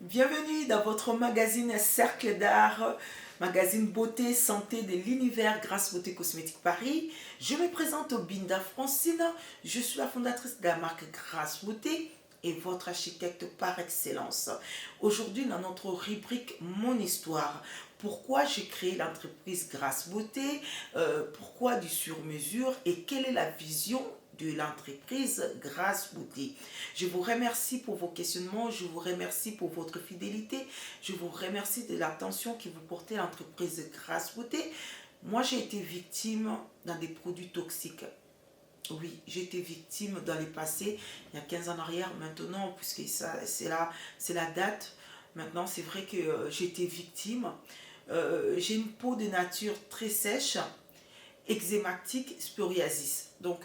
Bienvenue dans votre magazine Cercle d'Art, magazine beauté, santé de l'univers Grasse Beauté Cosmétique Paris. Je me présente Binda Francine, je suis la fondatrice de la marque Grasse Beauté et votre architecte par excellence. Aujourd'hui, dans notre rubrique Mon histoire, pourquoi j'ai créé l'entreprise Grasse Beauté, pourquoi du sur-mesure et quelle est la vision de l'entreprise Grasse Beauté. Je vous remercie pour vos questionnements, je vous remercie pour votre fidélité, je vous remercie de l'attention que vous portez à l'entreprise Grasse Beauté. Moi, j'ai été victime dans des produits toxiques. Oui, j'ai été victime dans le passé, il y a 15 ans en arrière, maintenant, puisque c'est la date. Maintenant, c'est vrai que j'ai été victime. J'ai une peau de nature très sèche, eczématique, psoriasis. Donc,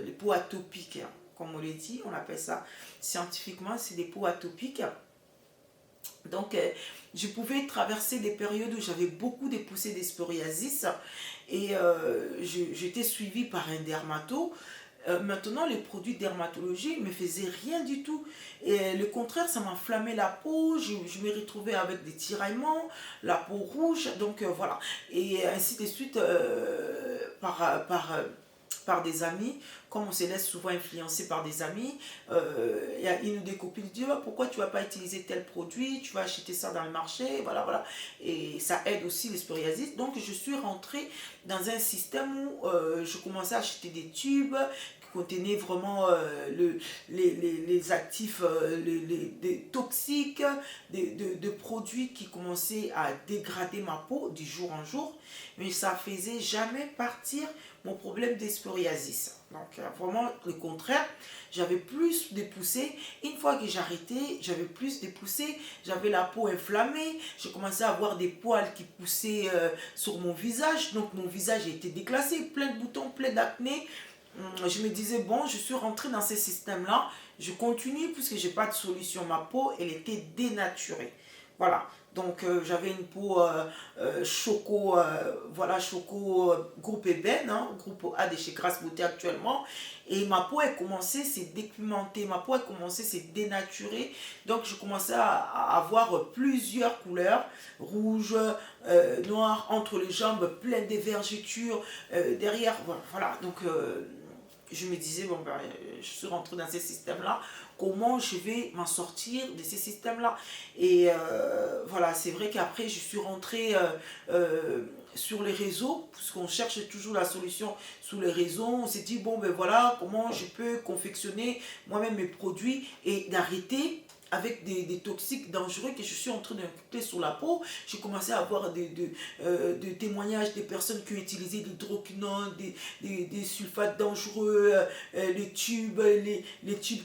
les peaux atopiques, hein, comme on le dit, on appelle ça scientifiquement, c'est des peaux atopiques. Donc, je pouvais traverser des périodes où j'avais beaucoup de poussées de psoriasis et j'étais suivie par un dermato. Maintenant, les produits de dermatologie ne me faisaient rien du tout. Et le contraire, ça m'enflammait la peau, je me retrouvais avec des tiraillements, la peau rouge, donc voilà. Et ainsi de suite, par des amis, comme on se laisse souvent influencer par des amis, il y a une ou des copines qui disent pourquoi tu ne vas pas utiliser tel produit, tu vas acheter ça dans le marché, voilà, voilà. Et ça aide aussi les psoriasis. Donc je suis rentrée dans un système où je commençais à acheter des tubes qui contenaient vraiment les actifs les toxiques, de produits qui commençaient à dégrader ma peau du jour en jour, mais ça faisait jamais partir mon problème de psoriasis. Donc vraiment le contraire, j'avais plus de poussées. Une fois que j'arrêtais, j'avais plus de poussées, j'avais la peau inflammée, j'ai commencé à avoir des poils qui poussaient sur mon visage, donc mon visage était déclassé, plein de boutons, plein d'acné. Je me disais, bon, je suis rentrée dans ce système-là, je continue puisque j'ai pas de solution. Ma peau, elle était dénaturée. Voilà. Donc j'avais une peau choco, voilà, choco groupe ébène, hein, groupe A de chez Grasse Beauté actuellement. Et ma peau, elle commençait à se dépigmenter, ma peau, elle commençait à se dénaturer. Donc je commençais à avoir plusieurs couleurs, rouge, noir, entre les jambes, plein de vergetures, derrière, voilà. Donc je me disais, bon, ben, je suis rentrée dans ces systèmes-là, comment je vais m'en sortir de ces systèmes-là. Et voilà, c'est vrai qu'après, je suis rentrée sur les réseaux, puisqu'on cherche toujours la solution sur les réseaux. On s'est dit, bon, ben voilà, comment je peux confectionner moi-même mes produits et d'arrêter avec des toxiques dangereux que je suis en train d'injecter sur la peau. J'ai commencé à avoir des témoignages des personnes qui ont utilisé de l'hydroquinone, des sulfates dangereux, les tubes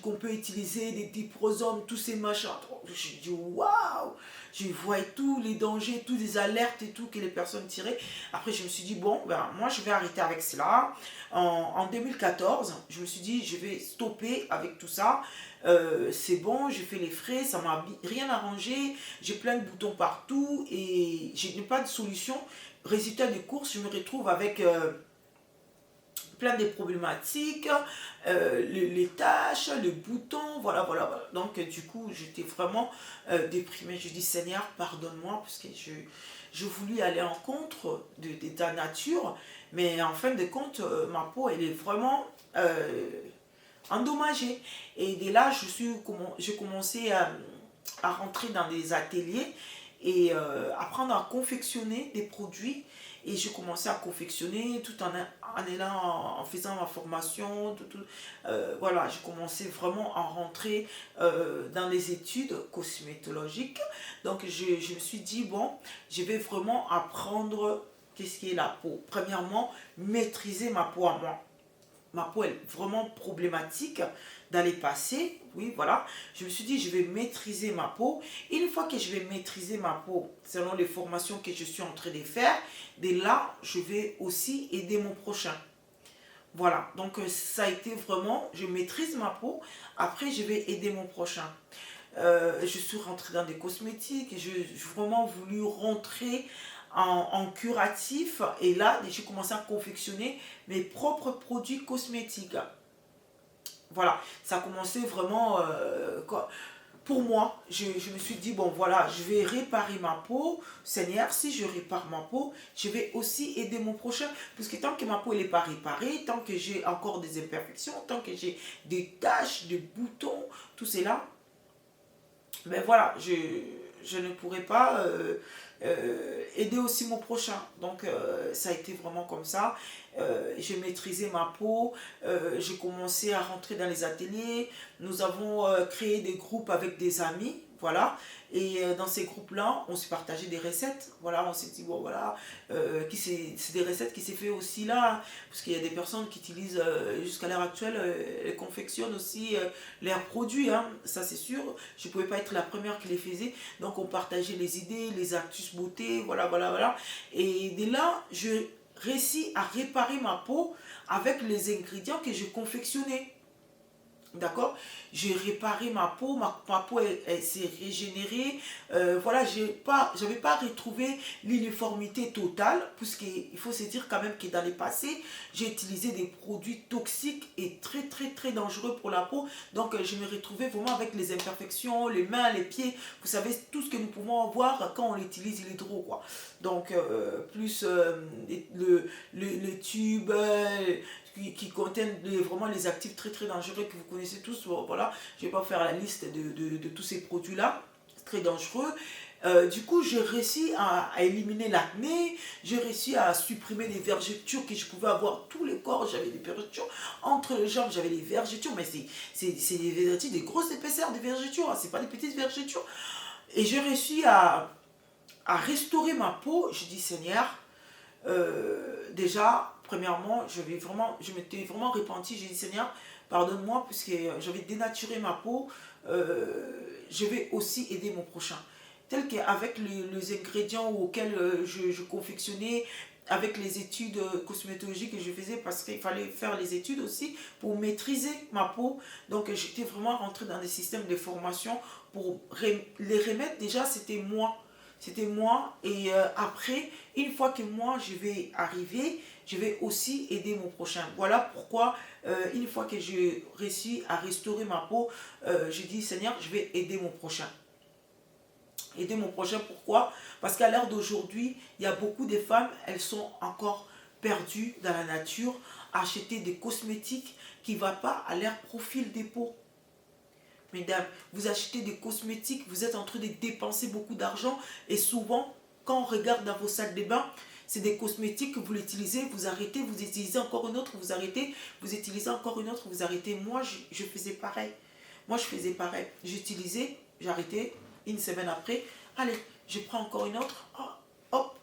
qu'on peut utiliser, des diprosomes, tous ces machins. J'ai dit waouh! Je voyais tous les dangers, toutes les alertes et tout que les personnes tiraient. Après, je me suis dit, bon, ben, moi, je vais arrêter avec cela. En 2014, je me suis dit, je vais stopper avec tout ça. C'est bon, j'ai fait les frais, ça m'a rien arrangé, j'ai plein de boutons partout et je n'ai pas de solution. Résultat des courses, je me retrouve avec plein de problématiques, les tâches, les boutons, voilà, voilà, voilà. Donc du coup, j'étais vraiment déprimée. Je dis Seigneur, pardonne-moi, parce que je voulais aller en contre de ta nature, mais en fin de compte, ma peau, elle est vraiment endommagée. Et dès là, j'ai commencé à rentrer dans des ateliers et apprendre à confectionner des produits. Et j'ai commencé à confectionner tout en faisant ma formation. Voilà, j'ai commencé vraiment à rentrer dans les études cosmétologiques. Donc je me suis dit, bon, je vais vraiment apprendre qu'est-ce qui est la peau. Premièrement, maîtriser ma peau à moi. Ma peau est vraiment problématique dans les passés, oui, voilà. Je me suis dit, je vais maîtriser ma peau. Une fois que je vais maîtriser ma peau, selon les formations que je suis en train de faire, dès là, je vais aussi aider mon prochain. Voilà, donc ça a été vraiment, je maîtrise ma peau, après je vais aider mon prochain. Je suis rentrée dans des cosmétiques, j'ai vraiment voulu rentrer en curatif et là j'ai commencé à confectionner mes propres produits cosmétiques. Voilà, ça a commencé vraiment pour moi, je me suis dit, bon voilà, je vais réparer ma peau. Seigneur, si je répare ma peau, je vais aussi aider mon prochain. Parce que tant que ma peau n'est pas réparée, tant que j'ai encore des imperfections, tant que j'ai des taches, des boutons, tout cela, ben voilà, je ne pourrais pas aider aussi mon prochain. Donc ça a été vraiment comme ça. J'ai maîtrisé ma peau, j'ai commencé à rentrer dans les ateliers. Nous avons créé des groupes avec des amis, voilà. Et dans ces groupes-là, on s'est partagé des recettes. Voilà, on s'est dit, bon voilà, c'est des recettes qui s'est fait aussi là, parce qu'il y a des personnes qui utilisent, jusqu'à l'heure actuelle, elles confectionnent aussi leurs produits, hein, ça c'est sûr. Je ne pouvais pas être la première qui les faisait. Donc on partageait les idées, les astuces beauté, voilà, voilà, voilà. Et dès là, je réussis à réparer ma peau avec les ingrédients que je confectionnais. D'accord. J'ai réparé ma peau, ma peau elle s'est régénérée. Voilà, j'avais pas retrouvé l'uniformité totale, puisqu'il faut se dire quand même que dans les passés, j'ai utilisé des produits toxiques et très très très dangereux pour la peau. Donc je me retrouvais vraiment avec les imperfections, les mains, les pieds. Vous savez, tout ce que nous pouvons avoir quand on utilise l'hydro, quoi. Donc plus le tube, qui contiennent vraiment les actifs très très dangereux que vous connaissez tous. Voilà, je ne vais pas faire la liste de tous ces produits-là, très dangereux. Du coup, j'ai réussi à éliminer l'acné, j'ai réussi à supprimer les vergetures que je pouvais avoir tout le corps. J'avais des vergetures entre les jambes, j'avais des vergetures, mais c'est des vergetures, des grosses épaisseurs de vergetures, hein, c'est pas des petites vergetures. Et j'ai réussi à restaurer ma peau. Je dis, Seigneur, déjà, premièrement, je m'étais vraiment repenti. J'ai dit, Seigneur, pardonne-moi, puisque j'avais dénaturé ma peau. Je vais aussi aider mon prochain. Tel qu'avec les ingrédients auxquels je confectionnais, avec les études cosmétologiques que je faisais, parce qu'il fallait faire les études aussi pour maîtriser ma peau. Donc, j'étais vraiment rentrée dans des systèmes de formation pour les remettre. Déjà, c'était moi. C'était moi. Et après, une fois que moi, je vais arriver, je vais aussi aider mon prochain. Voilà pourquoi, une fois que j'ai réussi à restaurer ma peau, je dis, Seigneur, je vais aider mon prochain. Aider mon prochain, pourquoi? Parce qu'à l'heure d'aujourd'hui, il y a beaucoup de femmes, elles sont encore perdues dans la nature, à acheter des cosmétiques qui ne vont pas à leur profil des peaux. Mesdames, vous achetez des cosmétiques, vous êtes en train de dépenser beaucoup d'argent et souvent, quand on regarde dans vos salles de bain, c'est des cosmétiques que vous l'utilisez, vous arrêtez, vous utilisez encore une autre, vous arrêtez, vous utilisez encore une autre, vous arrêtez. Moi, je faisais pareil. Moi, je faisais pareil. J'utilisais, j'arrêtais, une semaine après, allez, je prends encore une autre, hop,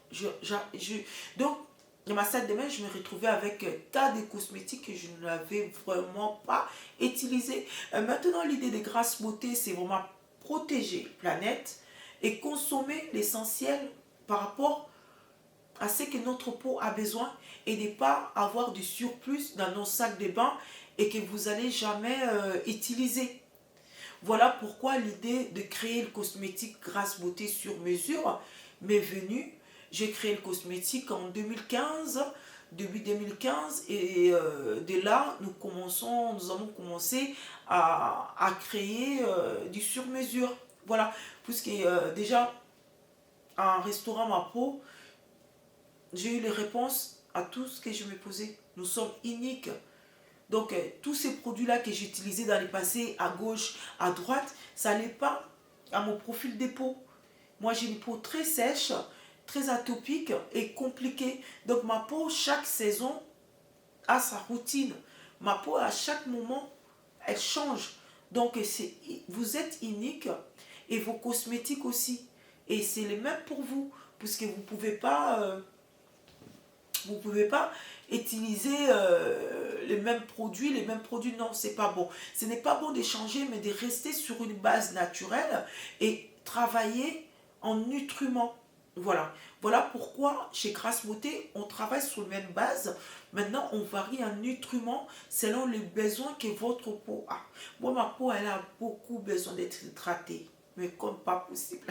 donc, dans ma salle de bain, je me retrouvais avec un tas de cosmétiques que je n'avais vraiment pas utilisés. Maintenant, l'idée de Grâce Beauté, c'est vraiment protéger la planète et consommer l'essentiel par rapport à ce que notre peau a besoin et ne pas avoir du surplus dans nos sacs de bain et que vous n'allez jamais utiliser. Voilà pourquoi l'idée de créer le cosmétique Grâce Beauté sur mesure m'est venue. J'ai créé le cosmétique en 2015, début 2015, et de là, nous avons commencé à créer du sur-mesure. Voilà, puisque déjà, en restaurant ma peau, j'ai eu les réponses à tout ce que je me posais. Nous sommes uniques. Donc, tous ces produits-là que j'utilisais dans les passés, à gauche, à droite, ça n'allait pas à mon profil de peau. Moi, j'ai une peau très sèche, très atopique et compliquée. Donc, ma peau, chaque saison, a sa routine. Ma peau, à chaque moment, elle change. Donc, vous êtes unique et vos cosmétiques aussi. Et c'est le même pour vous, puisque vous pouvez pas utiliser les mêmes produits, non, c'est pas bon. Ce n'est pas bon d'échanger, mais de rester sur une base naturelle et travailler en nutriments. Voilà. Voilà pourquoi chez Grâce Beauté, on travaille sur la même base. Maintenant, on varie en nutriments selon les besoins que votre peau a. Moi, ma peau, elle a beaucoup besoin d'être hydratée, mais comme pas possible.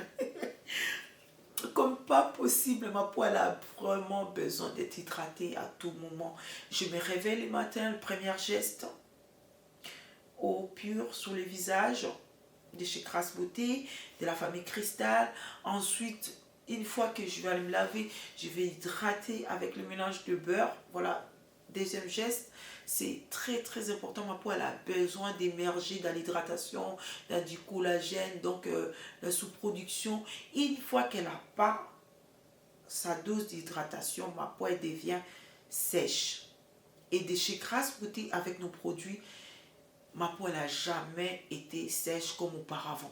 Comme pas possible, ma peau elle a vraiment besoin d'être hydratée à tout moment. Je me réveille le matin, le premier geste, eau pure sur le visage, de chez Grâce Beauté, de la famille Cristal. Ensuite, une fois que je vais aller me laver, je vais hydrater avec le mélange de beurre. Voilà, deuxième geste. C'est très très important. Ma peau, elle a besoin d'émerger dans l'hydratation, dans du collagène, donc la sous-production. Une fois qu'elle n'a pas sa dose d'hydratation, ma peau, elle devient sèche. Et de chez Grâce Beauté, avec nos produits, ma peau, elle n'a jamais été sèche comme auparavant.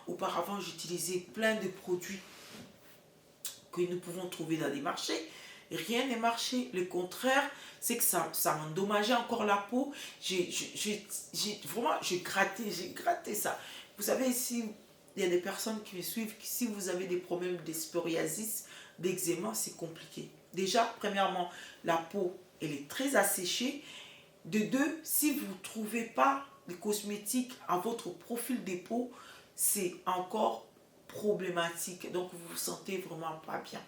Auparavant, j'utilisais plein de produits que nous pouvons trouver dans les marchés. Rien n'est marché. Le contraire, c'est que ça m'endommageait encore la peau. Vraiment, j'ai gratté ça. Vous savez, si il y a des personnes qui me suivent, si vous avez des problèmes de psoriasis, d'eczéma, c'est compliqué. Déjà, premièrement, la peau, elle est très asséchée. De deux, si vous ne trouvez pas de cosmétiques à votre profil de peau, c'est encore problématique. Donc, vous vous sentez vraiment pas bien.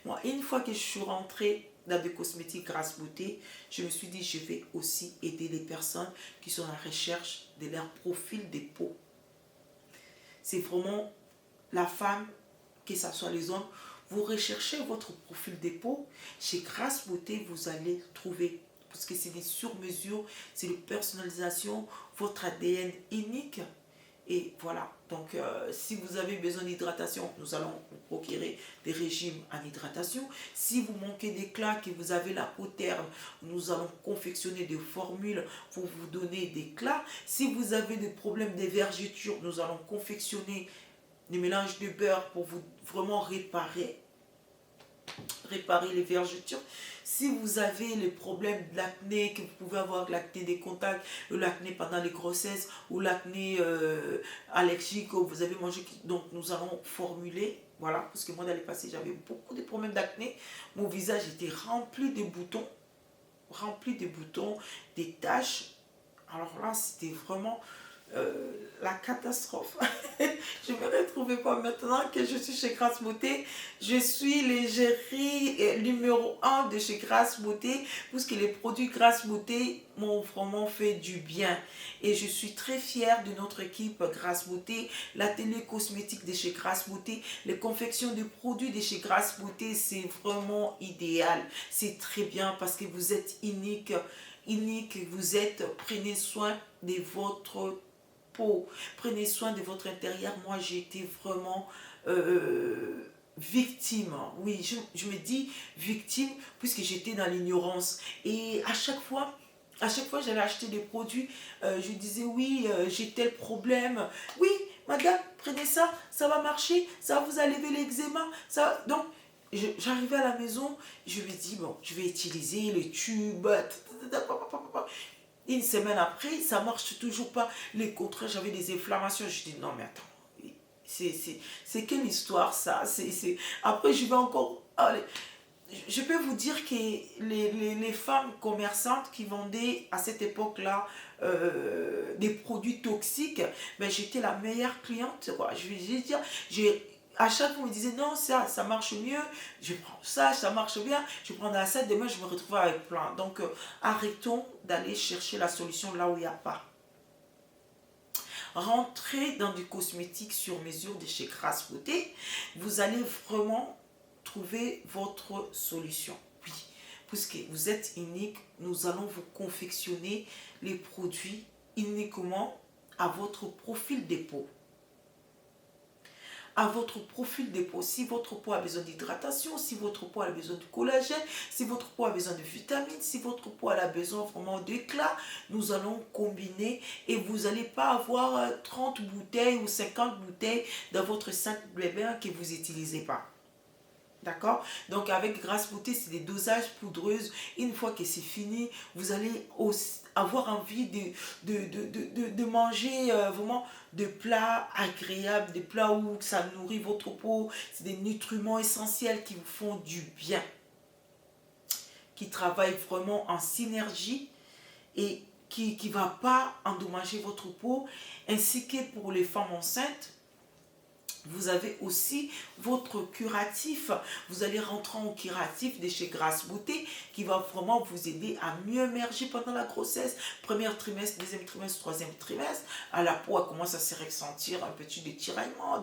Moi, une fois que je suis rentrée dans des cosmétiques Grâce Beauté, je me suis dit, je vais aussi aider les personnes qui sont à la recherche de leur profil de peau. C'est vraiment la femme, que ce soit les hommes, vous recherchez votre profil de peau. Chez Grâce Beauté, vous allez trouver, parce que c'est des sur-mesures, c'est une personnalisation, votre ADN unique. Et voilà, donc si vous avez besoin d'hydratation, nous allons vous procurer des régimes en hydratation. Si vous manquez d'éclat, que vous avez la peau terne, nous allons confectionner des formules pour vous donner d'éclat. Si vous avez des problèmes de vergetures, nous allons confectionner des mélanges de beurre pour vous vraiment réparer les vergetures. Si vous avez les problèmes de l'acné, que vous pouvez avoir l'acné des contacts, l'acné pendant les grossesses ou l'acné allergique, vous avez mangé, donc nous allons formuler, voilà, parce que moi dans le passé j'avais beaucoup de problèmes d'acné, mon visage était rempli de boutons, des taches. Alors là c'était vraiment la catastrophe. Je ne me retrouvais pas. Maintenant que je suis chez Grâce Beauté, je suis l'égérie numéro 1 de chez Grâce Beauté, puisque les produits Grâce Beauté m'ont vraiment fait du bien. Et je suis très fière de notre équipe Grâce Beauté, l'atelier cosmétique de chez Grâce Beauté, les confections de produits de chez Grâce Beauté, c'est vraiment idéal. C'est très bien parce que vous êtes unique, vous êtes, prenez soin de votre peau, prenez soin de votre intérieur. Moi, j'ai été vraiment victime. Oui, je me dis victime puisque j'étais dans l'ignorance. Et à chaque fois, j'allais acheter des produits, je disais oui, j'ai tel problème. Oui, madame, prenez ça, ça va marcher, ça va vous enlever l'eczéma. Donc, j'arrivais à la maison, je me dis, bon, je vais utiliser le tube. Une semaine après, ça ne marche toujours pas. Les contraires, j'avais des inflammations. Je dis, non, mais attends, c'est quelle histoire ça? Après, je vais encore... Allez, je peux vous dire que les femmes commerçantes qui vendaient à cette époque-là des produits toxiques, ben, j'étais la meilleure cliente, quoi. Je vais dire, à chaque fois, on me disait non, ça marche mieux, je prends ça marche bien, je prends la ça, demain je me retrouve avec plein. Donc, arrêtons d'aller chercher la solution là où il n'y a pas. Rentrez dans du cosmétique sur mesure de chez Grâce Beauté, vous allez vraiment trouver votre solution. Oui, puisque vous êtes unique, nous allons vous confectionner les produits uniquement à votre profil de peau. À votre profil de peau. Si votre peau a besoin d'hydratation, si votre peau a besoin de collagène, si votre peau a besoin de vitamines, si votre peau a besoin vraiment d'éclat, nous allons combiner et vous n'allez pas avoir 30 bouteilles ou 50 bouteilles dans votre sac de bain que vous n'utilisez pas. D'accord? Donc avec Grâce Beauté, c'est des dosages poudreuses. Une fois que c'est fini, vous allez avoir envie de manger vraiment de plats agréables, des plats où ça nourrit votre peau. C'est des nutriments essentiels qui vous font du bien, qui travaillent vraiment en synergie et qui ne va pas endommager votre peau, ainsi que pour les femmes enceintes. Vous avez aussi votre curatif. Vous allez rentrer en curatif de chez Grâce Beauté qui va vraiment vous aider à mieux émerger pendant la grossesse. Premier trimestre, deuxième trimestre, troisième trimestre. À la peau, elle commence à se ressentir un petit détiraillement,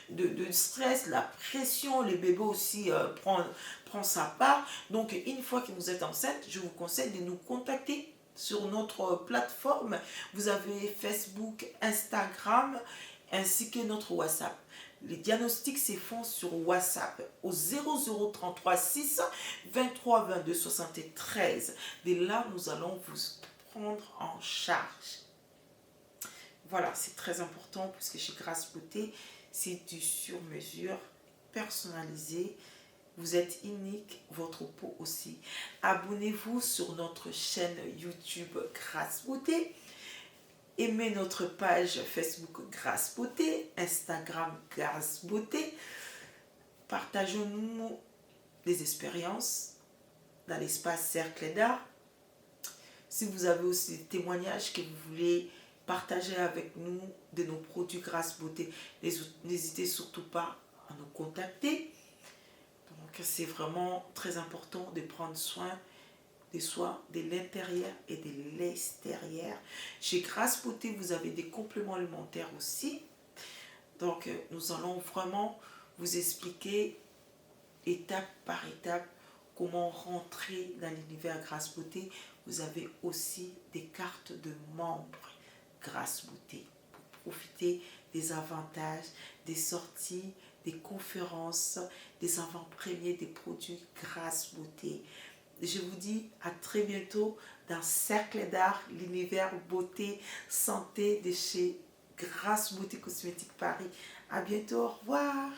de stress, la pression. Les bébés aussi prend sa part. Donc, une fois que vous êtes enceinte, je vous conseille de nous contacter sur notre plateforme. Vous avez Facebook, Instagram, ainsi que notre WhatsApp. Les diagnostics se font sur WhatsApp au 0033 6 23 22 73. De là, nous allons vous prendre en charge. Voilà, c'est très important puisque chez Grâce Beauté, c'est du sur-mesure, personnalisé. Vous êtes unique, votre peau aussi. Abonnez-vous sur notre chaîne YouTube Grâce Beauté. Aimez notre page Facebook Grâce Beauté, Instagram Grâce Beauté. Partageons-nous des expériences dans l'espace Cercle d'Art. Si vous avez aussi des témoignages que vous voulez partager avec nous de nos produits Grâce Beauté, n'hésitez surtout pas à nous contacter. Donc c'est vraiment très important de prendre soin de soi, de l'intérieur et de l'extérieur. Chez Grâce Beauté, vous avez des compléments alimentaires aussi. Donc, nous allons vraiment vous expliquer étape par étape comment rentrer dans l'univers Grâce Beauté. Vous avez aussi des cartes de membres Grâce Beauté pour profiter des avantages, des sorties, des conférences, des avant-premiers des produits Grâce Beauté. Je vous dis à très bientôt dans Cercle d'Art, l'univers beauté, santé de chez Grâce Beauté Cosmétique Paris. À bientôt, au revoir.